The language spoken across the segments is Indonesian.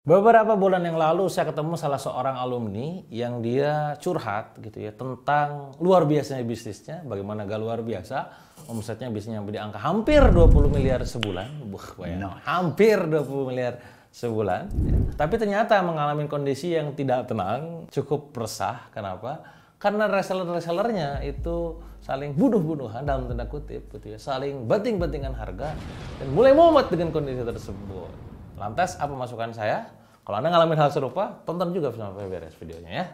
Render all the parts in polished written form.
Beberapa bulan yang lalu saya ketemu salah seorang alumni yang dia curhat gitu ya tentang luar biasanya bisnisnya, bagaimana gak luar biasa, omsetnya bisnisnya sampai di angka hampir 20 miliar sebulan. Hampir 20 miliar sebulan. Ya. Tapi ternyata mengalami kondisi yang tidak tenang, cukup resah. Kenapa? Karena reseller-resellernya itu saling bunuh-bunuhan dalam tanda kutip gitu ya, saling banting-bantingan harga dan mulai mumet dengan kondisi tersebut. Lantas apa masukan saya? Kalau Anda ngalamin hal serupa, tonton juga sampai beres videonya ya.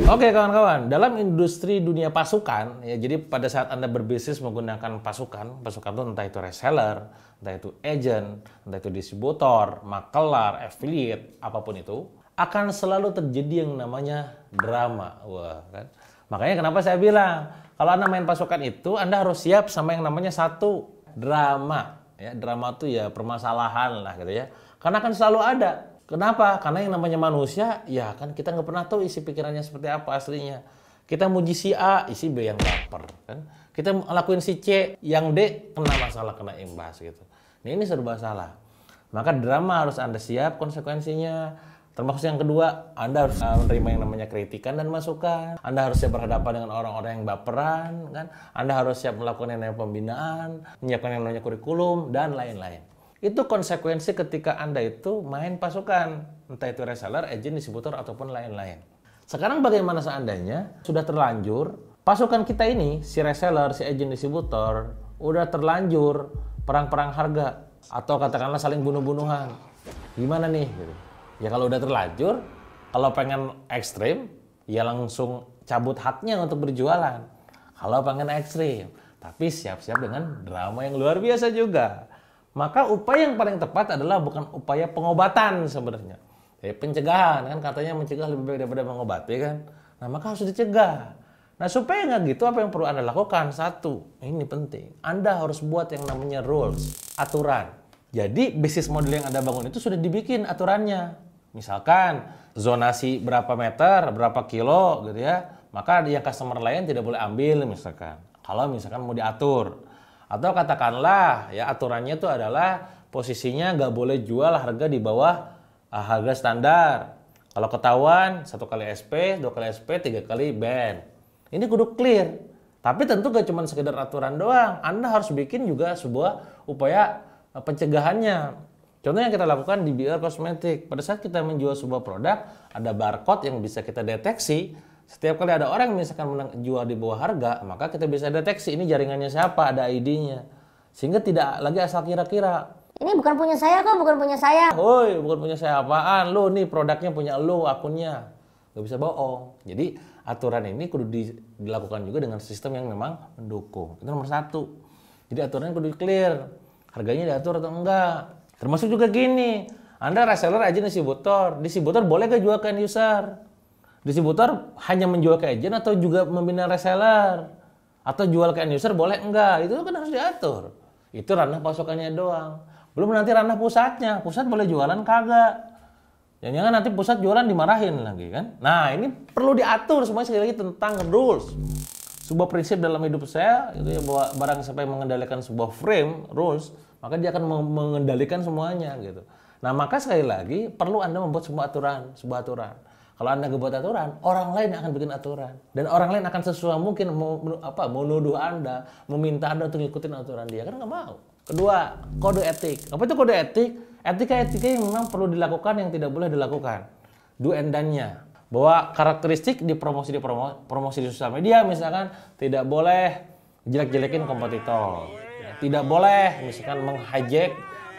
Oke kawan-kawan, dalam industri dunia pasukan, ya jadi pada saat Anda berbisnis menggunakan pasukan itu entah itu reseller, entah itu agent, entah itu distributor, makelar, affiliate, apapun itu, akan selalu terjadi yang namanya drama. Wah, kan? Makanya kenapa saya bilang, kalau Anda main pasukan itu, Anda harus siap sama yang namanya satu drama. Ya, drama itu ya permasalahan lah gitu ya. Karena akan selalu ada. Kenapa? Karena yang namanya manusia, ya kan kita nggak pernah tahu isi pikirannya seperti apa aslinya. Kita muji si A, isi B yang baper. Kan? Kita lakuin si C, yang D kena masalah, kena imbas gitu. Nah, ini serba salah. Maka drama harus Anda siap konsekuensinya. Termasuk yang kedua, Anda harus menerima yang namanya kritikan dan masukan. Anda harus siap berhadapan dengan orang-orang yang baperan. Kan? Anda harus siap melakukan yang namanya pembinaan, menyiapkan yang namanya kurikulum, dan lain-lain. Itu konsekuensi ketika Anda itu main pasukan, entah itu reseller, agent, distributor, ataupun lain-lain. Sekarang bagaimana seandainya sudah terlanjur, pasukan kita ini, si reseller, si agent, distributor, udah terlanjur perang-perang harga, atau katakanlah saling bunuh-bunuhan. Gimana nih? Gitu. Ya kalau udah terlanjur, kalau pengen ekstrim, ya langsung cabut haknya untuk berjualan. Kalau pengen ekstrim, tapi siap-siap dengan drama yang luar biasa juga. Maka upaya yang paling tepat adalah bukan upaya pengobatan sebenarnya. Pencegahan, kan katanya mencegah lebih baik daripada mengobati kan. Nah maka harus dicegah. Nah supaya nggak gitu, apa yang perlu Anda lakukan? Satu, ini penting. Anda harus buat yang namanya rules, aturan. Jadi bisnis model yang Anda bangun itu sudah dibikin aturannya. Misalkan zonasi berapa meter, berapa kilo gitu ya. Maka yang customer lain tidak boleh ambil misalkan. Kalau misalkan mau diatur. Atau katakanlah ya aturannya itu adalah posisinya nggak boleh jual harga di bawah harga standar. Kalau ketahuan 1 kali SP, 2 kali SP, 3 kali ban. Ini kudu clear. Tapi tentu gak cuma sekedar aturan doang. Anda harus bikin juga sebuah upaya pencegahannya. Contoh yang kita lakukan di BR Kosmetik. Pada saat kita menjual sebuah produk, ada barcode yang bisa kita deteksi. Setiap kali ada orang yang misalkan menjual di bawah harga, maka kita bisa deteksi ini jaringannya siapa, ada ID-nya. Sehingga tidak lagi asal kira-kira. Ini bukan punya saya kok, bukan punya saya. Woi, bukan punya saya apaan? Lu nih produknya punya lu, akunnya. Gak bisa bohong. Jadi aturan ini kudu dilakukan juga dengan sistem yang memang mendukung. Itu nomor satu. Jadi aturannya kudu clear. Harganya diatur atau enggak. Termasuk juga gini. Anda reseller aja distributor. Distributor boleh gak jual ke end user? Distributor hanya menjual ke agent atau juga membina reseller? Atau jual ke end user boleh enggak? Itu kan harus diatur. Itu ranah pasukannya doang. Belum nanti ranah pusatnya. Pusat boleh jualan kagak? Jangan-jangan nanti pusat jualan dimarahin lagi kan? Nah ini perlu diatur semuanya sekali lagi tentang rules. Sebuah prinsip dalam hidup saya itu ya bahwa barang siapa yang mengendalikan sebuah frame rules, maka dia akan mengendalikan semuanya gitu. Nah maka sekali lagi perlu Anda membuat sebuah aturan. Kalau Anda nggak buat aturan, orang lain akan bikin aturan. Dan orang lain akan sesuai mungkin mau nuduh Anda, meminta Anda untuk ngikutin aturan dia. Kan nggak mau. Kedua, kode etik. Apa itu kode etik? Etika-etika yang memang perlu dilakukan, yang tidak boleh dilakukan. Do and done-nya. Bahwa karakteristik di promosi di sosial media, misalkan tidak boleh jelek-jelekin kompetitor. Tidak boleh misalkan menghijack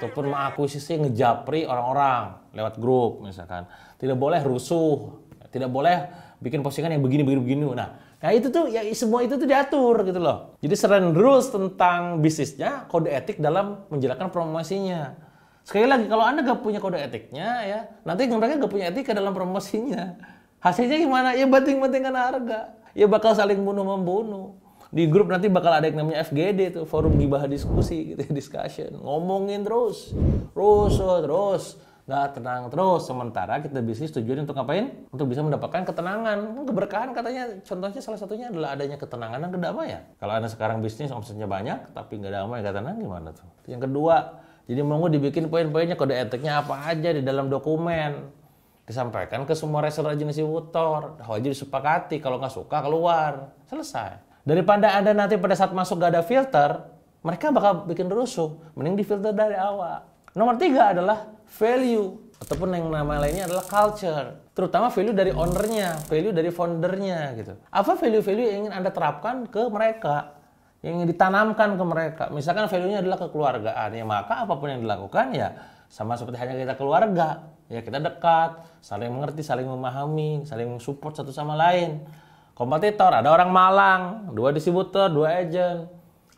ataupun mengakuisisi, ngejapri orang-orang lewat grup misalkan. Tidak boleh rusuh, tidak boleh bikin postingan yang begini. Nah itu tuh ya semua itu tuh diatur gitu loh. Jadi selain rules tentang bisnisnya, kode etik dalam menjalankan promosinya. Sekali lagi kalau Anda gak punya kode etiknya ya, nanti mereka gak punya etika dalam promosinya. Hasilnya gimana? Ya banting-bantingkan harga. Ya bakal saling bunuh-membunuh. Di grup nanti bakal ada yang namanya FGD tuh, forum gibah diskusi gitu ya, discussion. Ngomongin terus. Nggak tenang terus. Sementara kita bisnis tujuannya untuk ngapain? Untuk bisa mendapatkan ketenangan. Keberkahan katanya, contohnya salah satunya adalah adanya ketenangan dan kedamaian. Kalau Anda sekarang bisnis omsetnya banyak, tapi nggak damai, nggak tenang, gimana tuh? Yang kedua, jadi mau dibikin poin-poinnya, kode etiknya apa aja di dalam dokumen. Disampaikan ke semua reseller agen distributor. Wajib disepakati, kalau nggak suka keluar. Selesai. Daripada Anda nanti pada saat masuk gak ada filter, mereka bakal bikin rusuh. Mending di filter dari awal. Nomor 3 adalah value. Ataupun yang nama lainnya adalah culture. Terutama value dari ownernya, value dari foundernya gitu. Apa value-value yang ingin Anda terapkan ke mereka? Yang ingin ditanamkan ke mereka. Misalkan value-nya adalah kekeluargaan. Ya maka apapun yang dilakukan ya sama seperti hanya kita keluarga. Ya kita dekat, saling mengerti, saling memahami, saling support satu sama lain. Kompetitor, ada orang Malang, 2 distributor, 2 agent.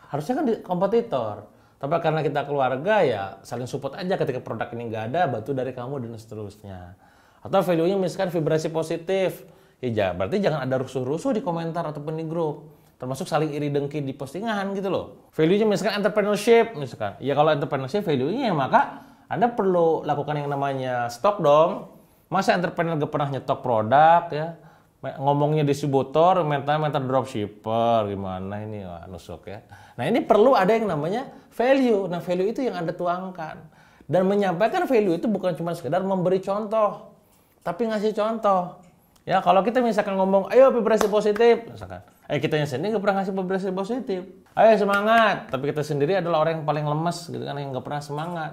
Harusnya kan kompetitor. Tapi karena kita keluarga ya saling support aja ketika produk ini nggak ada, bantu dari kamu dan seterusnya. Atau value-nya misalkan vibrasi positif. Ya berarti jangan ada rusuh-rusuh di komentar ataupun di grup. Termasuk saling iri dengki di postingan gitu loh. Value-nya misalkan entrepreneurship misalkan. Ya kalau entrepreneurship value-nya ya maka Anda perlu lakukan yang namanya stok dong. Masa entrepreneur gak pernah nyetok produk ya. Ngomongnya distributor, mental dropshipper, gimana ini? Wah, nusuk ya. Nah ini perlu ada yang namanya value. Nah value itu yang Anda tuangkan. Dan menyampaikan value itu bukan cuma sekedar memberi contoh, tapi ngasih contoh. Ya kalau kita misalkan ngomong, ayo vibrasi positif, misalkan. Kitanya sendiri nggak pernah ngasih vibrasi positif. Ayo semangat, tapi kita sendiri adalah orang yang paling lemes, gitu kan, yang nggak pernah semangat.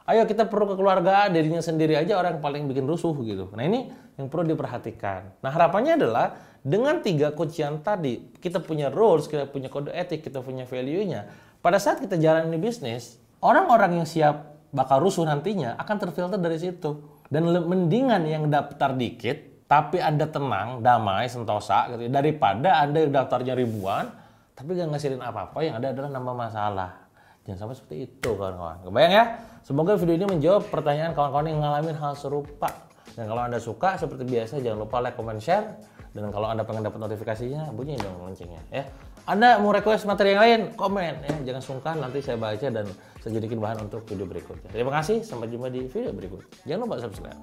Ayo kita perlu kekeluargaan, dirinya sendiri aja orang yang paling bikin rusuh gitu. Nah ini yang perlu diperhatikan. Nah harapannya adalah dengan 3 kuncian tadi, kita punya rules, kita punya kode etik, kita punya value-nya. Pada saat kita jalanin bisnis, orang-orang yang siap bakal rusuh nantinya akan terfilter dari situ. Dan mendingan yang daftar dikit, tapi Anda tenang, damai, sentosa gitu, daripada Anda yang daftarnya ribuan, tapi gak ngasilin apa-apa, yang ada adalah nambah masalah. Jangan sampai seperti itu kawan-kawan. Kebayang ya? Semoga video ini menjawab pertanyaan kawan-kawan yang ngalamin hal serupa. Dan kalau Anda suka, seperti biasa jangan lupa like, comment, share. Dan kalau Anda pengen dapat notifikasinya, bunyiin dong loncengnya ya. Anda mau request materi yang lain, komen ya. Jangan sungkan, nanti saya baca dan saya jadikan bahan untuk video berikutnya. Terima kasih, sampai jumpa di video berikutnya. Jangan lupa subscribe.